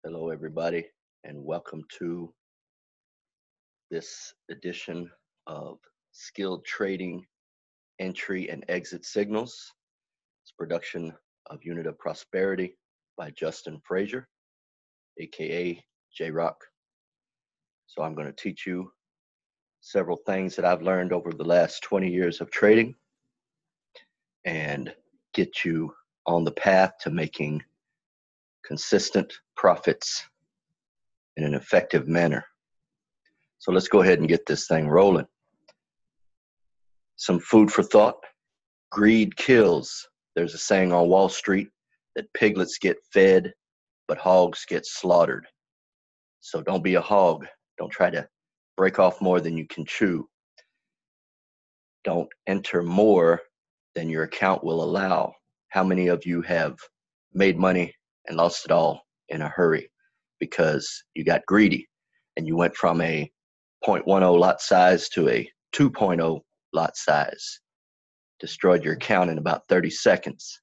Hello, everybody, and welcome to this edition of Skilled Trading Entry and Exit Signals. It's a production of Unit of Prosperity by Justin Frazier, aka Jrock. So I'm going to teach you several things that I've learned over the last 20 years of trading and get you on the path to making consistent profits in an effective manner. So let's go ahead and get this thing rolling. Some food for thought. Greed kills. There's a saying on Wall Street that piglets get fed, but hogs get slaughtered. So don't be a hog. Don't try to break off more than you can chew. Don't enter more than your account will allow. How many of you have made money and lost it all in a hurry because you got greedy and you went from a 0.10 lot size to a 2.0 lot size? Destroyed your account in about 30 seconds.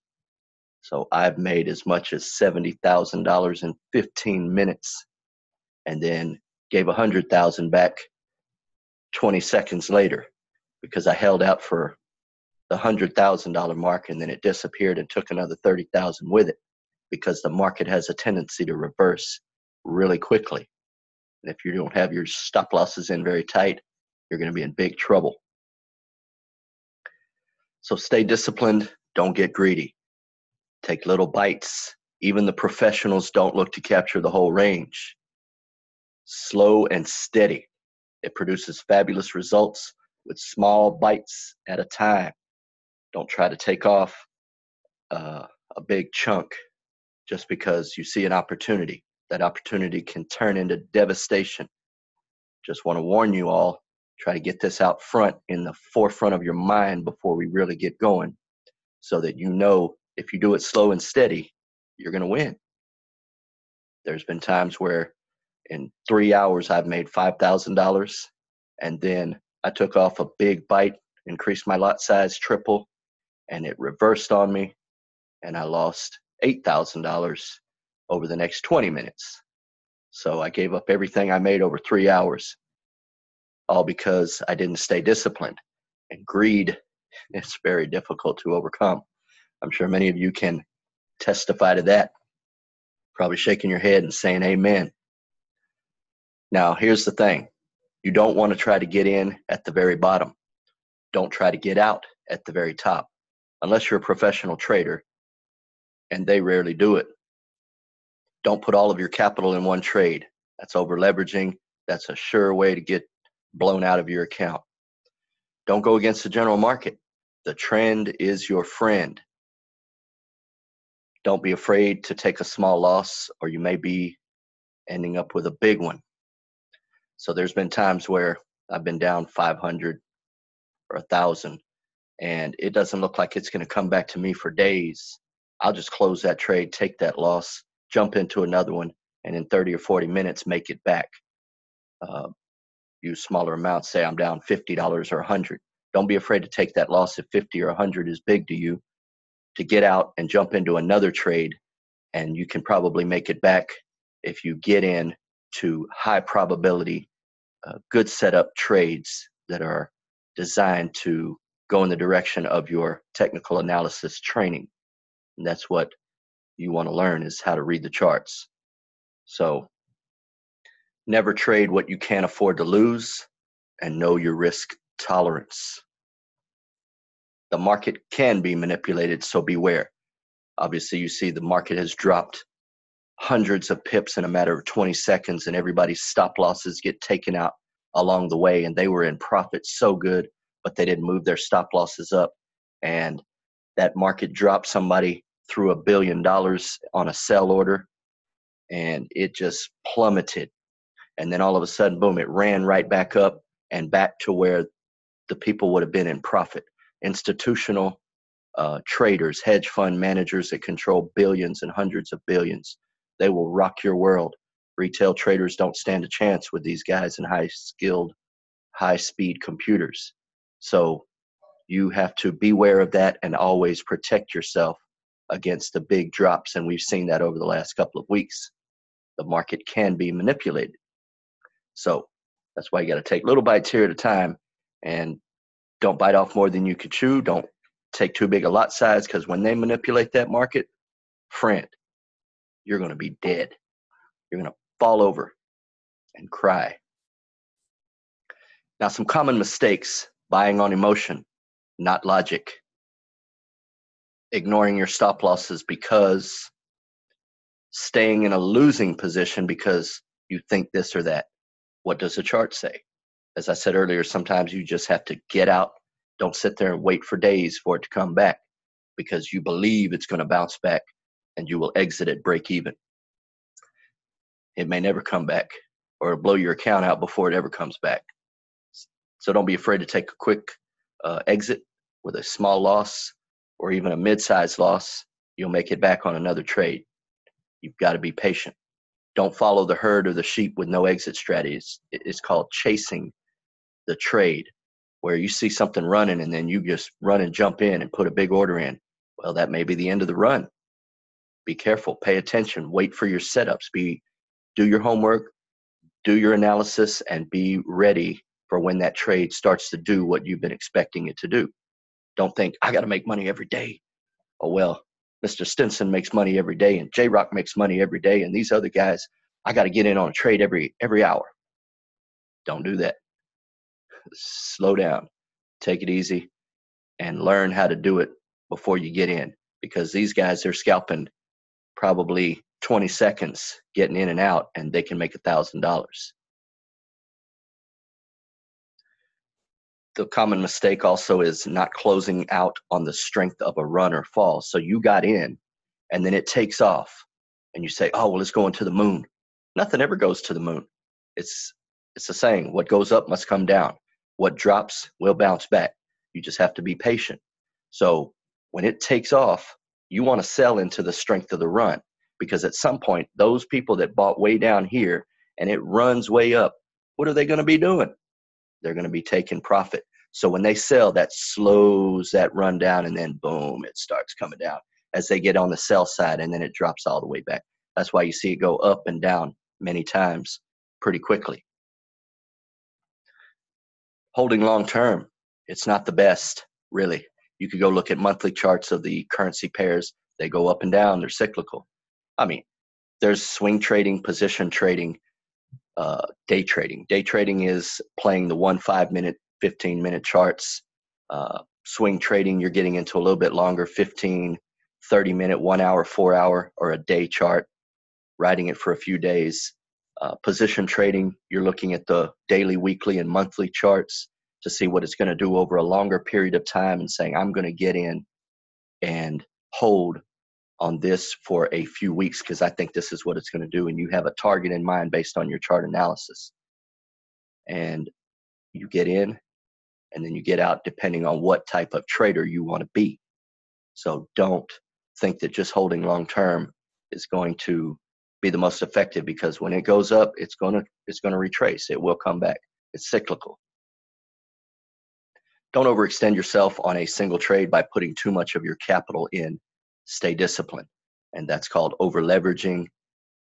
So I've made as much as $70,000 in 15 minutes and then gave $100,000 back 20 seconds later because I held out for the $100,000 mark and then it disappeared and took another 30,000 with it because the market has a tendency to reverse really quickly. And if you don't have your stop losses in very tight, you're going to be in big trouble. So stay disciplined. Don't get greedy. Take little bites. Even the professionals don't look to capture the whole range. Slow and steady. It produces fabulous results with small bites at a time. Don't try to take off a big chunk just because you see an opportunity. That opportunity can turn into devastation. Just want to warn you all, try to get this out front in the forefront of your mind before we really get going so that you know if you do it slow and steady, you're going to win. There's been times where in 3 hours I've made $5,000 and then I took off a big bite, increased my lot size triple, and it reversed on me and I lost $8,000 over the next 20 minutes. So I gave up everything I made over 3 hours, all because I didn't stay disciplined. And greed is very difficult to overcome. I'm sure many of you can testify to that. Probably shaking your head and saying amen. Now, here's the thing. You don't want to try to get in at the very bottom. Don't try to get out at the very top, unless you're a professional trader, and they rarely do it. Don't put all of your capital in one trade. That's over leveraging. That's a sure way to get blown out of your account. Don't go against the general market. The trend is your friend. Don't be afraid to take a small loss, or you may be ending up with a big one. So there's been times where I've been down 500 or 1,000, and it doesn't look like it's going to come back to me for days. I'll just close that trade, take that loss, jump into another one, and in 30 or 40 minutes, make it back. Use smaller amounts, say I'm down $50 or 100. Don't be afraid to take that loss if 50 or 100 is big to you, to get out and jump into another trade, and you can probably make it back if you get in to high probability, good setup trades that are designed to go in the direction of your technical analysis training. And that's what you want to learn, is how to read the charts. So never trade what you can't afford to lose, and know your risk tolerance. The market can be manipulated, so beware. Obviously, you see the market has dropped hundreds of pips in a matter of 20 seconds, and everybody's stop losses get taken out along the way, and they were in profit so good, but they didn't move their stop losses up. And that market dropped. Somebody threw $1 billion on a sell order, and it just plummeted. And then all of a sudden, boom, it ran right back up and back to where the people would have been in profit. Institutional traders, hedge fund managers that control billions and hundreds of billions, they will rock your world. Retail traders don't stand a chance with these guys in high-skilled, high-speed computers. So you have to beware of that and always protect yourself against the big drops, and we've seen that over the last couple of weeks. The market can be manipulated. So that's why you got to take little bites here at a time, and don't bite off more than you could chew. Don't take too big a lot size, because when they manipulate that market, friend, you're going to be dead. You're going to fall over and cry. Now, some common mistakes: buying on emotion, not logic; ignoring your stop losses because staying in a losing position because you think this or that. What does the chart say? As I said earlier, sometimes you just have to get out. Don't sit there and wait for days for it to come back, because you believe it's going to bounce back and you will exit at break even. It may never come back, or blow your account out before it ever comes back. So don't be afraid to take a quick exit with a small loss or even a mid-sized loss. You'll make it back on another trade. You've got to be patient. Don't follow the herd or the sheep with no exit strategies. It's called chasing the trade, where you see something running and then you just run and jump in and put a big order in. Well, that may be the end of the run. Be careful, pay attention, wait for your setups, do your homework, do your analysis, and be ready for when that trade starts to do what you've been expecting it to do. Don't think, I got to make money every day. Oh, well, Mr. Stinson makes money every day, and Jrock makes money every day, and these other guys, I got to get in on a trade every hour. Don't do that. Slow down, take it easy, and learn how to do it before you get in, because these guys, they're scalping probably 20 seconds getting in and out, and they can make $1,000. The common mistake also is not closing out on the strength of a run or fall. So you got in and then it takes off and you say, oh, well, it's going to the moon. Nothing ever goes to the moon. It's a saying, what goes up must come down. What drops will bounce back. You just have to be patient. So when it takes off, you want to sell into the strength of the run, because at some point, those people that bought way down here and it runs way up, what are they going to be doing? They're going to be taking profit. So when they sell, that slows that run down, and then boom, it starts coming down as they get on the sell side, and then it drops all the way back. That's why you see it go up and down many times pretty quickly. Holding long term, it's not the best, really. You could go look at monthly charts of the currency pairs. They go up and down. They're cyclical. I mean, there's swing trading, position trading, day trading. Day trading is playing the 1 5-minute, 15-minute charts. Swing trading, you're getting into a little bit longer, 15, 30-minute, 1 hour, 4 hour, or a day chart, riding it for a few days. Position trading, you're looking at the daily, weekly, and monthly charts to see what it's going to do over a longer period of time, and saying, I'm going to get in and hold on this for a few weeks because I think this is what it's going to do. And you have a target in mind based on your chart analysis. And you get in and then you get out depending on what type of trader you want to be. So don't think that just holding long term is going to be the most effective, because when it goes up, it's going to retrace. It will come back. It's cyclical. Don't overextend yourself on a single trade by putting too much of your capital in. Stay disciplined. And that's called over leveraging,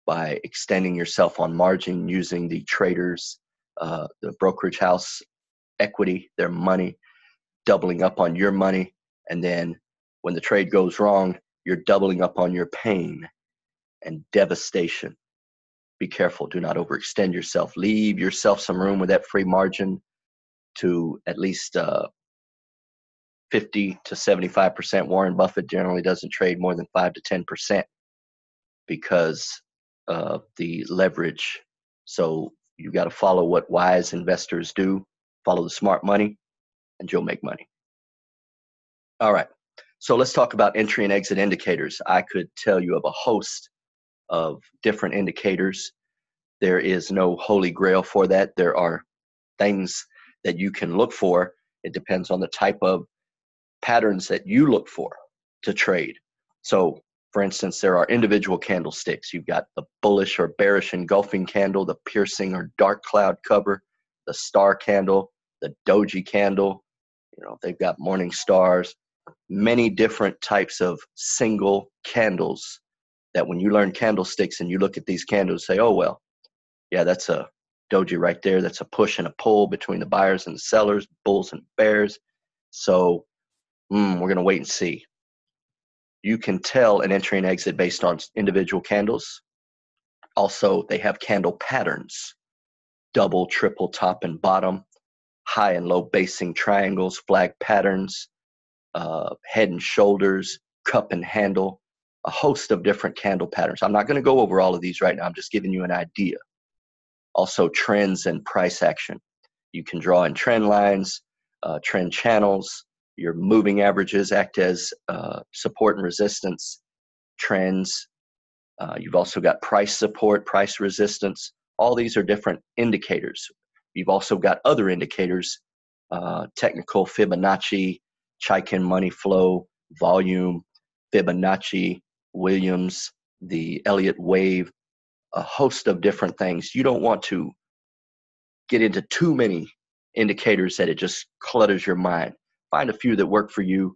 by extending yourself on margin using the traders, the brokerage house equity, their money, doubling up on your money. And then when the trade goes wrong, you're doubling up on your pain and devastation. Be careful. Do not overextend yourself. Leave yourself some room with that free margin to at least 50 to 75%. Warren Buffett generally doesn't trade more than 5 to 10% because of the leverage. So you got to follow what wise investors do. Follow the smart money, and you'll make money. All right. So let's talk about entry and exit indicators. I could tell you of a host of different indicators. There is no holy grail for that. There are things that you can look for. It depends on the type of patterns that you look for to trade. So, for instance, there are individual candlesticks. You've got the bullish or bearish engulfing candle, the piercing or dark cloud cover, the star candle, the doji candle. They've got morning stars, many different types of single candles that when you learn candlesticks and you look at these candles, say, oh, well, yeah, that's a doji right there. That's a push and a pull between the buyers and the sellers, bulls and bears. So we're going to wait and see. You can tell an entry and exit based on individual candles. Also, they have candle patterns, double, triple, top and bottom, high and low basing triangles, flag patterns, head and shoulders, cup and handle, a host of different candle patterns. I'm not going to go over all of these right now. I'm just giving you an idea. Also, trends and price action. You can draw in trend lines, trend channels. Your moving averages act as support and resistance. Trends. You've also got price support, price resistance. All these are different indicators. You've also got other indicators, technical Fibonacci, Chaikin money flow, volume, Fibonacci, Williams, the Elliott wave, a host of different things. You don't want to get into too many indicators that it just clutters your mind. Find a few that work for you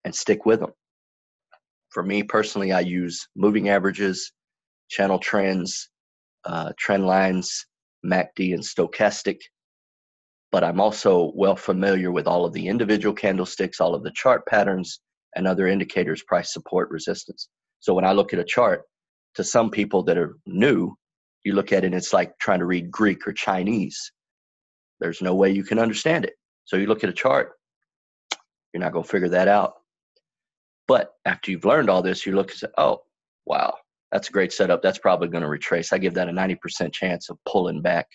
and stick with them. For me personally, I use moving averages, channel trends, trend lines, MACD, and stochastic. But I'm also well familiar with all of the individual candlesticks, all of the chart patterns, and other indicators, price support, resistance. So when I look at a chart, to some people that are new, you look at it and it's like trying to read Greek or Chinese. There's no way you can understand it. So you look at a chart, you're not going to figure that out. But after you've learned all this, you look and say, oh, wow, that's a great setup. That's probably going to retrace. I give that a 90% chance of pulling back.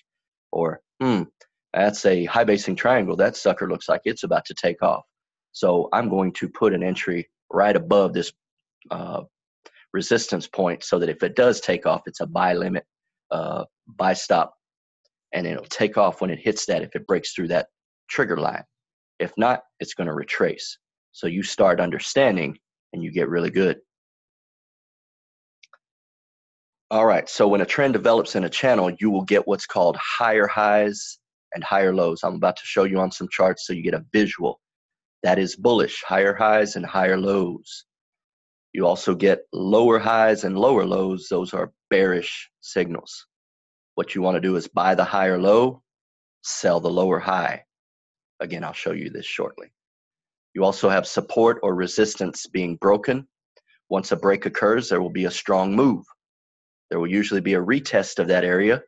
Or, that's a high basing triangle. That sucker looks like it's about to take off. So I'm going to put an entry right above this resistance point so that if it does take off, it's a buy limit, buy stop, and it'll take off when it hits that if it breaks through that trigger line. If not, it's going to retrace. So you start understanding and you get really good. All right, so when a trend develops in a channel, you will get what's called higher highs and higher lows. I'm about to show you on some charts so you get a visual. That is bullish, higher highs and higher lows. You also get lower highs and lower lows. Those are bearish signals. What you want to do is buy the higher low, sell the lower high. Again, I'll show you this shortly. You also have support or resistance being broken. Once a break occurs, there will be a strong move. There will usually be a retest of that area.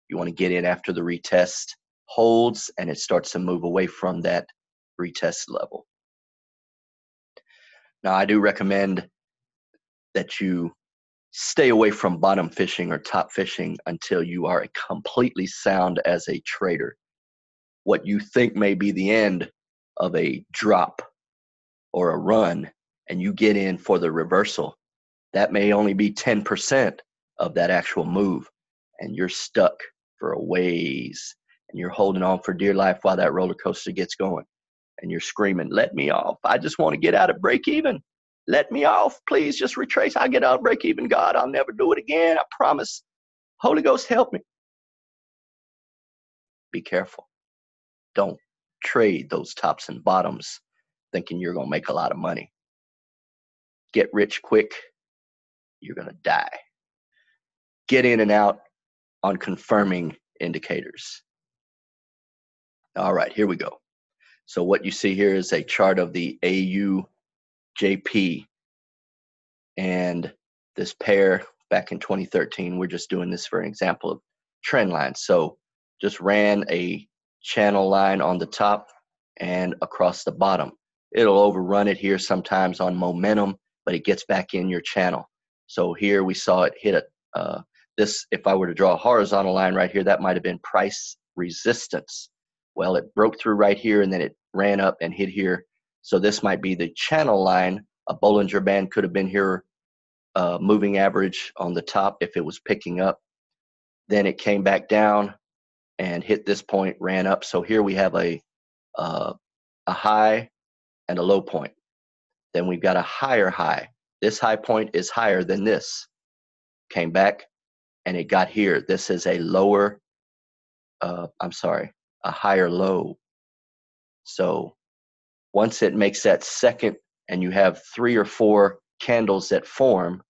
You want to get in after the retest holds and it starts to move away from that retest level. Now, I do recommend that you stay away from bottom fishing or top fishing until you are completely sound as a trader. What you think may be the end of a drop or a run and you get in for the reversal, that may only be 10% of that actual move, and you're stuck for a ways and you're holding on for dear life while that roller coaster gets going and you're screaming, let me off. I just want to get out of break even. Let me off. Please just retrace. I'll get out of break even. God, I'll never do it again. I promise. Holy Ghost, help me. Be careful. Don't trade those tops and bottoms thinking you're going to make a lot of money. Get rich quick. You're going to die. Get in and out on confirming indicators. All right, here we go. So what you see here is a chart of the AUJP and this pair back in 2013. We're just doing this for an example of trend lines. So just ran a channel line on the top and across the bottom. It'll overrun it here sometimes on momentum, but it gets back in your channel. So here we saw it hit this, if I were to draw a horizontal line right here, that might have been price resistance. Well, it broke through right here and then it ran up and hit here. So this might be the channel line. A Bollinger Band could have been here, moving average on the top if it was picking up. Then it came back down and hit this point, ran up. So here we have a high and a low point. Then we've got a higher high. This high point is higher than this. Came back and it got here. This is a lower, a higher low. So once it makes that second and you have 3 or 4 candles that form,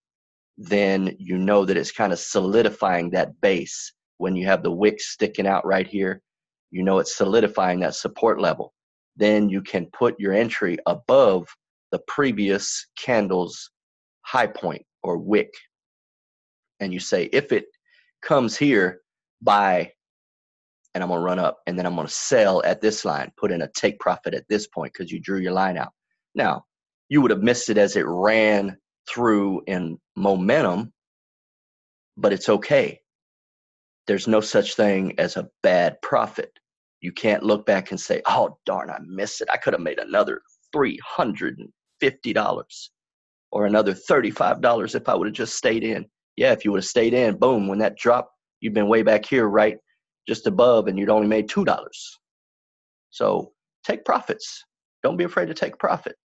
then you know that it's kind of solidifying that base. When you have the wick sticking out right here, you know it's solidifying that support level. Then you can put your entry above the previous candle's high point or wick. And you say, if it comes here, buy, and I'm going to run up, and then I'm going to sell at this line, put in a take profit at this point because you drew your line out. Now, you would have missed it as it ran through in momentum, but it's okay. There's no such thing as a bad profit. You can't look back and say, oh, darn, I missed it. I could have made another $350 or another $35 if I would have just stayed in. Yeah, if you would have stayed in, boom, when that dropped, you've been way back here, right, just above, and you'd only made $2. So take profits. Don't be afraid to take profit,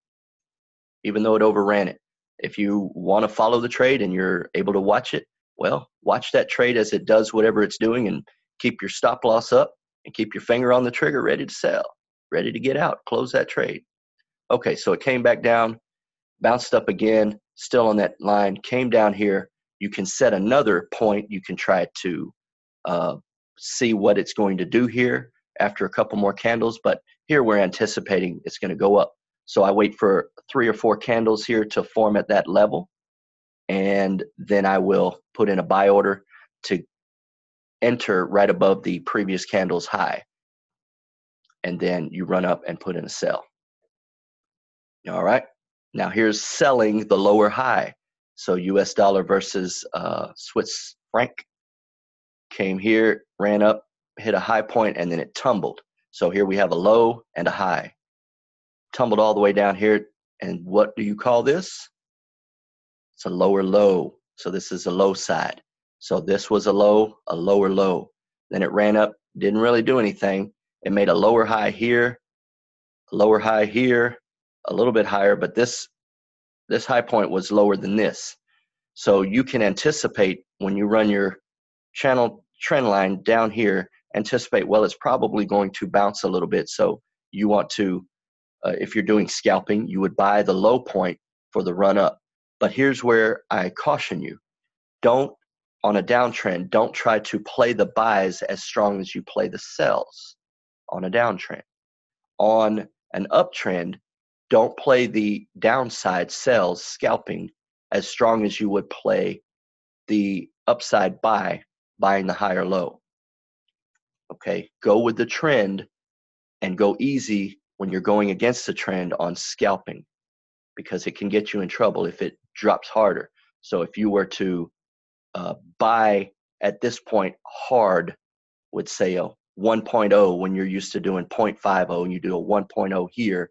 even though it overran it. If you want to follow the trade and you're able to watch it, well, watch that trade as it does whatever it's doing and keep your stop loss up and keep your finger on the trigger ready to sell, ready to get out, close that trade. Okay, so it came back down, bounced up again, still on that line, came down here. You can set another point. You can try to see what it's going to do here after a couple more candles, but here we're anticipating it's going to go up. So I wait for 3 or 4 candles here to form at that level, and then I will put in a buy order to enter right above the previous candle's high. And then you run up and put in a sell. All right. Now here's selling the lower high. So US dollar versus Swiss franc came here, ran up, hit a high point, and then it tumbled. So here we have a low and a high. Tumbled all the way down here. And what do you call this? It's a lower low. So this is a low side. So this was a low, a lower low. Then it ran up, didn't really do anything. It made a lower high here, a lower high here, a little bit higher, but this high point was lower than this. So you can anticipate when you run your channel trend line down here, anticipate, well, it's probably going to bounce a little bit. So you want to, if you're doing scalping, you would buy the low point for the run up. But here's where I caution you. Don't, on a downtrend, don't try to play the buys as strong as you play the sells on a downtrend. On an uptrend, don't play the downside sells, scalping, as strong as you would play the upside buy, buying the higher low. Okay, go with the trend and go easy when you're going against the trend on scalping, because it can get you in trouble if it drops harder. So if you were to buy at this point hard with, say, a 1.0 when you're used to doing 0.50, and you do a 1.0 here,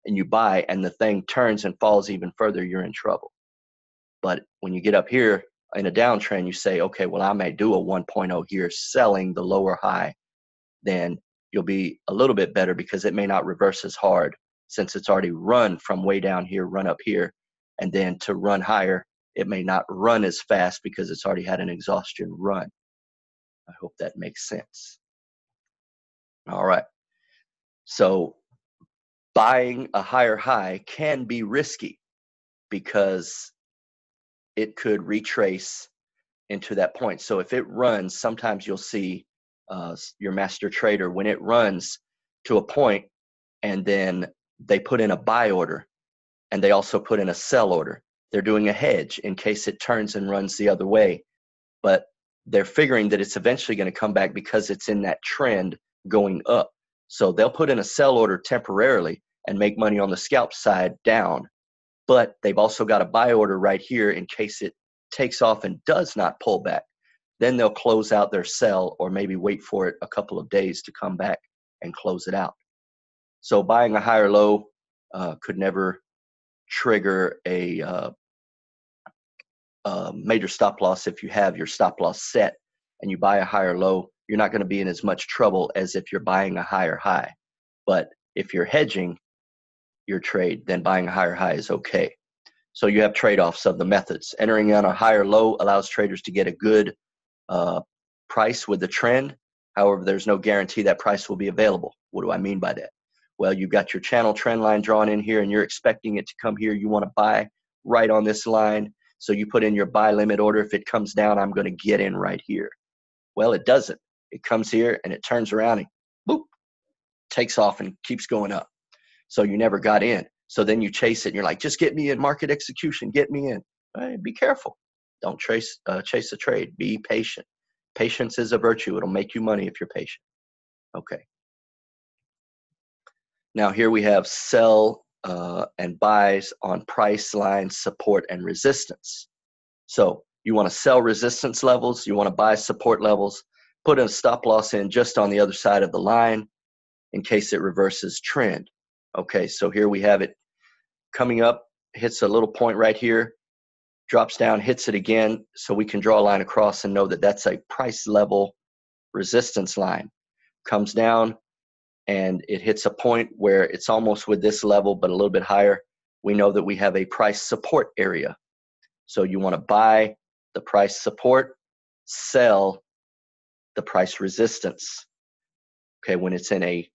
and you buy and the thing turns and falls even further, you're in trouble. But when you get up here in a downtrend, you say, okay, well, I may do a 1.0 here, selling the lower high, then you'll be a little bit better because it may not reverse as hard since it's already run from way down here, run up here, and then to run higher, it may not run as fast because it's already had an exhaustion run. I hope that makes sense. All right. So buying a higher high can be risky because it could retrace into that point. So if it runs, sometimes you'll see your master trader, when it runs to a point and then they put in a buy order and they also put in a sell order. They're doing a hedge in case it turns and runs the other way. But they're figuring that it's eventually going to come back because it's in that trend going up. So they'll put in a sell order temporarily and make money on the scalp side down. But they've also got a buy order right here in case it takes off and does not pull back. Then they'll close out their sell or maybe wait for it a couple of days to come back and close it out. So buying a higher low could never trigger a major stop loss. If you have your stop loss set and you buy a higher low, you're not going to be in as much trouble as if you're buying a higher high. But if you're hedging your trade, then buying a higher high is okay. So you have trade-offs of the methods. Entering on a higher low allows traders to get a good price with the trend. However, there's no guarantee that price will be available. What do I mean by that? Well, you've got your channel trend line drawn in here and you're expecting it to come here. You want to buy right on this line. So you put in your buy limit order. If it comes down, I'm going to get in right here. Well, it doesn't. It comes here and it turns around and boop, takes off and keeps going up. So you never got in. So then you chase it and you're like, just get me in, market execution, get me in. Right, be careful. Don't chase a trade. Be patient. Patience is a virtue. It'll make you money if you're patient. Okay. Now here we have sell and buys on price lines, support, and resistance. So you want to sell resistance levels. You want to buy support levels. Put a stop loss in just on the other side of the line in case it reverses trend. Okay, so here we have it coming up, hits a little point right here, drops down, hits it again, so we can draw a line across and know that that's a price level resistance line. Comes down and it hits a point where it's almost with this level but a little bit higher. We know that we have a price support area. So you want to buy the price support, sell the price resistance. Okay, when it's in a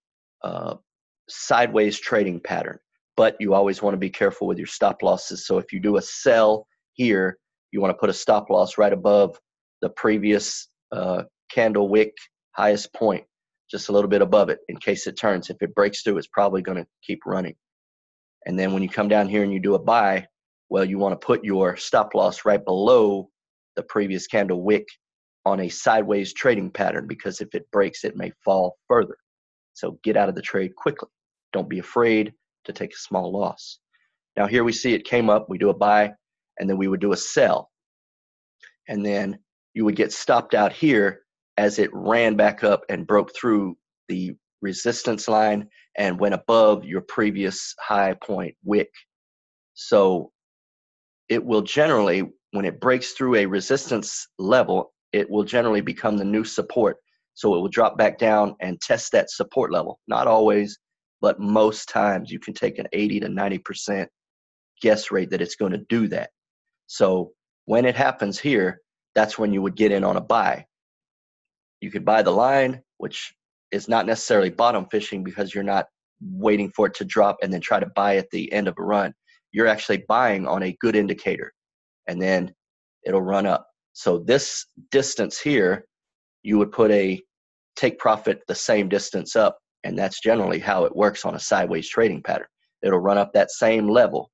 sideways trading pattern. But you always want to be careful with your stop losses. So if you do a sell here, you want to put a stop loss right above the previous candle wick highest point, just a little bit above it in case it turns. If it breaks through, it's probably going to keep running. And then when you come down here and you do a buy, well, you want to put your stop loss right below the previous candle wick on a sideways trading pattern, because if it breaks, it may fall further. So get out of the trade quickly. Don't be afraid to take a small loss. Now here we see it came up, we do a buy, and then we would do a sell. And then you would get stopped out here as it ran back up and broke through the resistance line and went above your previous high point wick. So it will generally, when it breaks through a resistance level, it will generally become the new support. So it will drop back down and test that support level. Not always, but most times you can take an 80 to 90% guess rate that it's going to do that. So when it happens here, that's when you would get in on a buy. You could buy the line, which is not necessarily bottom fishing because you're not waiting for it to drop and then try to buy at the end of a run. You're actually buying on a good indicator, and then it'll run up. So this distance here, you would put a take profit the same distance up, and that's generally how it works on a sideways trading pattern. It'll run up that same level,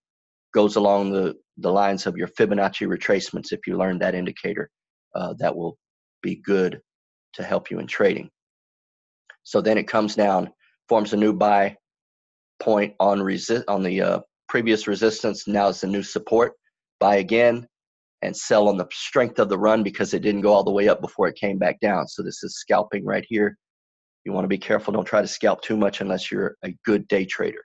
goes along the lines of your Fibonacci retracements. If you learn that indicator, that will be good to help you in trading. So then it comes down, forms a new buy point on the previous resistance. Now it's the new support. Buy again and sell on the strength of the run because it didn't go all the way up before it came back down. So this is scalping right here. You want to be careful. Don't try to scalp too much unless you're a good day trader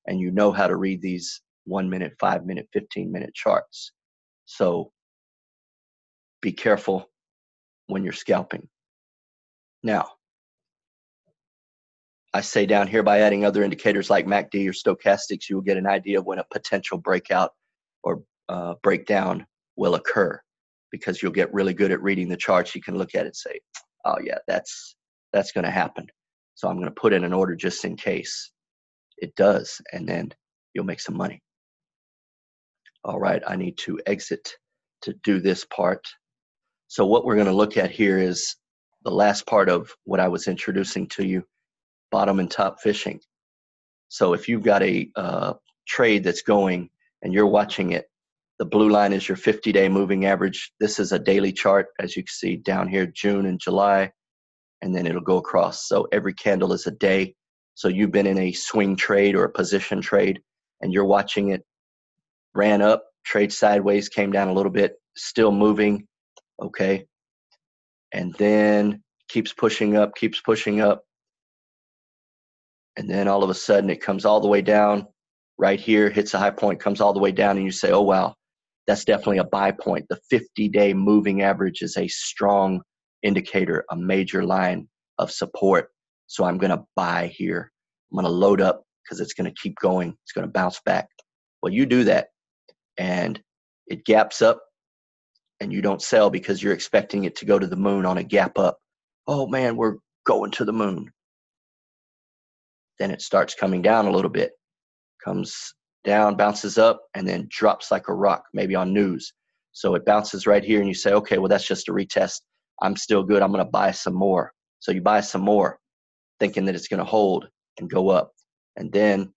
and you know how to read these 1 minute, 5 minute, 15-minute charts. So be careful when you're scalping. Now, I say down here, by adding other indicators like MACD or stochastics, you will get an idea of when a potential breakout or breakdown will occur, because you'll get really good at reading the charts. You can look at it and say, oh yeah, that's going to happen. So I'm going to put in an order just in case it does, and then you'll make some money. All right, I need to exit to do this part. So what we're going to look at here is the last part of what I was introducing to you, bottom and top fishing. So if you've got a trade that's going and you're watching it, the blue line is your 50-day moving average. This is a daily chart, as you can see down here, June and July, and then it'll go across. So every candle is a day. So you've been in a swing trade or a position trade, and you're watching it, ran up, trade sideways, came down a little bit, still moving, okay, and then keeps pushing up, and then all of a sudden it comes all the way down right here, hits a high point, comes all the way down, and you say, oh wow, that's definitely a buy point. The 50-day moving average is a strong indicator, a major line of support. So I'm going to buy here. I'm going to load up because it's going to keep going. It's going to bounce back. Well, you do that and it gaps up and you don't sell because you're expecting it to go to the moon on a gap up. Oh man, we're going to the moon. Then it starts coming down a little bit, comes down, bounces up, and then drops like a rock, maybe on news. So it bounces right here and you say, okay, well, that's just a retest. I'm still good. I'm going to buy some more. So you buy some more thinking that it's going to hold and go up. And then,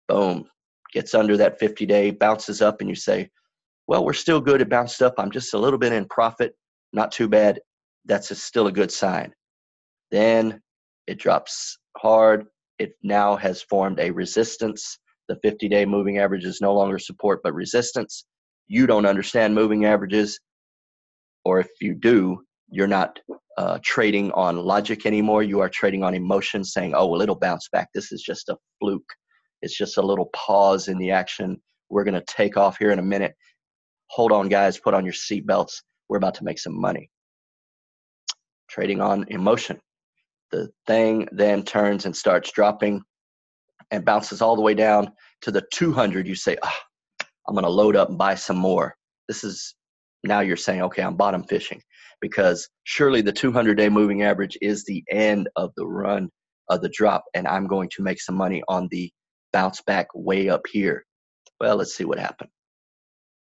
boom, gets under that 50-day, bounces up, and you say, well, we're still good. It bounced up. I'm just a little bit in profit. Not too bad. That's still a good sign. Then it drops hard. It now has formed a resistance. The 50-day moving average is no longer support but resistance. You don't understand moving averages, or if you do, you're not trading on logic anymore. You are trading on emotion, saying, oh, well, it'll bounce back. This is just a fluke. It's just a little pause in the action. We're going to take off here in a minute. Hold on, guys. Put on your seatbelts. We're about to make some money. Trading on emotion. The thing then turns and starts dropping and bounces all the way down to the 200. You say, I'm going to load up and buy some more. This is, now you're saying, okay, I'm bottom fishing, because surely the 200-day moving average is the end of the run of the drop, and I'm going to make some money on the bounce back way up here. Well, let's see what happened.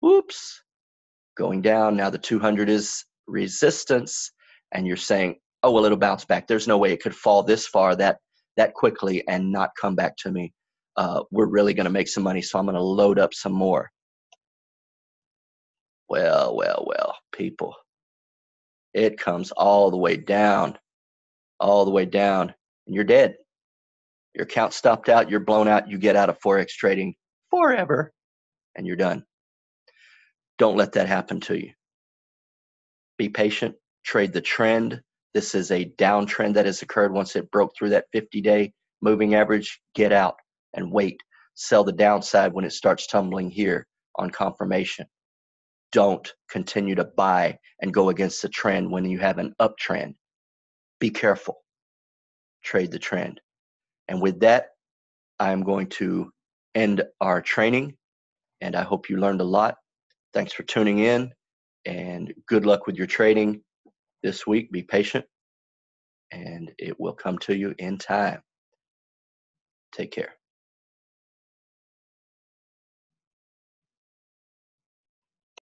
Whoops. Going down. Now the 200 is resistance, and you're saying, oh, well, it'll bounce back. There's no way it could fall this far that quickly and not come back to me. We're really going to make some money, so I'm going to load up some more. Well, people. It comes all the way down, and you're dead. Your account stopped out, you're blown out, you get out of Forex trading forever, and you're done. Don't let that happen to you. Be patient, trade the trend. This is a downtrend that has occurred. Once it broke through that 50-day moving average, get out and wait. Sell the downside when it starts tumbling here on confirmation. Don't continue to buy and go against the trend when you have an uptrend. Be careful. Trade the trend. And with that, I'm going to end our training, and I hope you learned a lot. Thanks for tuning in, and good luck with your trading this week. Be patient, and it will come to you in time. Take care.